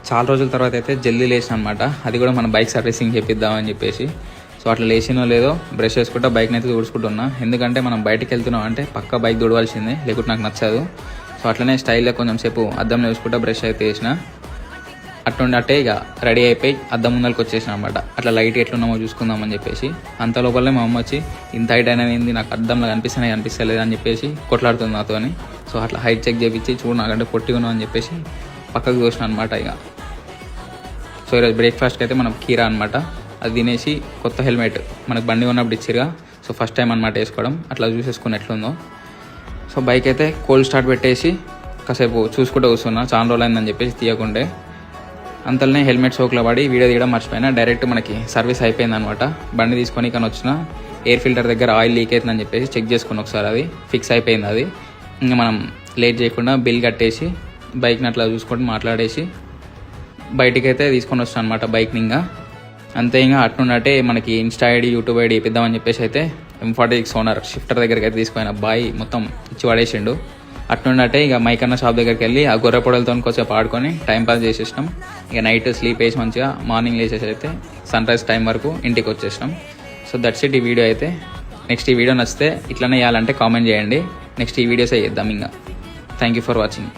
చాలా రోజుల తర్వాత అయితే జల్దీ లేచిన అనమాట. అది కూడా మన బైక్ సర్వీసింగ్ చేపిద్దామని చెప్పేసి. సో అట్లా లేచినో లేదో బ్రష్ చేసుకుంటా బైక్ని అయితే తుడుచుకుంటున్నా. ఎందుకంటే మనం బయటకు వెళ్తున్నాం అంటే పక్క బైక్ తుడవాల్సిందే, లేకుంటే నాకు నచ్చదు. సో అట్లనే స్టైల్గా కొంచెం సేపు అద్దం చూసుకుంటా బ్రష్ అయితే వేసిన. అట్టుండి అట్టే ఇక రెడీ అయిపోయి అద్దం ముందరికి వచ్చేసిన అనమాట. అట్లా లైట్ ఎట్లున్నామో చూసుకుందామని చెప్పేసి. అంత లోపలనే మా అమ్మ వచ్చి ఇంత హైట్ అయినా ఏంది, నాకు అద్దంలో కనిపిస్తలేదు అని చెప్పేసి కొట్లాడుతుంది నాతో. సో అట్లా హైట్ చెక్ చేయించి చూడు నాకంటే పొట్టిగా ఉన్నావు అని చెప్పేసి పక్కకు చూసిన అనమాట. ఇక సో ఈరోజు బ్రేక్ఫాస్ట్కి అయితే మనం కీరా అనమాట. అది తినేసి కొత్త హెల్మెట్ మనకు బండి ఉన్నప్పుడు ఇచ్చిరుగా, సో ఫస్ట్ టైం అనమాట వేసుకోవడం. అట్లా చూసేసుకుని ఎట్లుందో. సో బైక్ అయితే కోల్డ్ స్టార్ట్ పెట్టేసి కాసేపు చూసుకుంటూ కూర్చున్నా, చాలా రోజులు అయిందని చెప్పేసి తీయకుండే. అంతలోనే హెల్మెట్ సోకులో పడి వీడియో తీయడం మర్చిపోయినా. డైరెక్ట్ మనకి సర్వీస్ అయిపోయింది అనమాట. బండి తీసుకొని కానీ వచ్చిన ఎయిర్ ఫిల్టర్ దగ్గర ఆయిల్ లీక్ అవుతుందని చెప్పేసి చెక్ చేసుకుని ఒకసారి అది ఫిక్స్ అయిపోయింది. అది ఇంకా మనం లేట్ చేయకుండా బిల్ కట్టేసి బైక్ని అట్లా చూసుకుంటూ మాట్లాడేసి బయటికి అయితే తీసుకొని వచ్చాను అనమాట బైక్ని. ఇంకా అంతే, ఇంకా అట్నున్నట్టే మనకి ఇన్స్టా ఐడి యూట్యూబ్ ఐడి ఇప్పిద్దామని చెప్పేసి అయితే M46 ఓనర్ షిఫ్టర్ దగ్గరికి అయితే తీసుకుపోయిన. బాయ్ మొత్తం ఇచ్చి పడేసిండు. అట్నున్నట్టే ఇక మైకన్న షాప్ దగ్గరికి వెళ్ళి ఆ గొర్రె పొడలతో కొంచెం ఆడుకొని టైంపాస్ చేసేసినాం. ఇక నైట్ స్లీప్ వేసి మంచిగా మార్నింగ్ లేచేసి అయితే సన్ రైజ్ టైం వరకు ఇంటికి వచ్చేసినాం. సో దట్స్ ఇట్ ఈ వీడియో అయితే. నెక్స్ట్ ఈ వీడియో నచ్చితే ఇట్లనే వేయాలంటే కామెంట్ చేయండి. నెక్స్ట్ ఈ వీడియోసే చేద్దాం ఇంకా. Thank you for watching.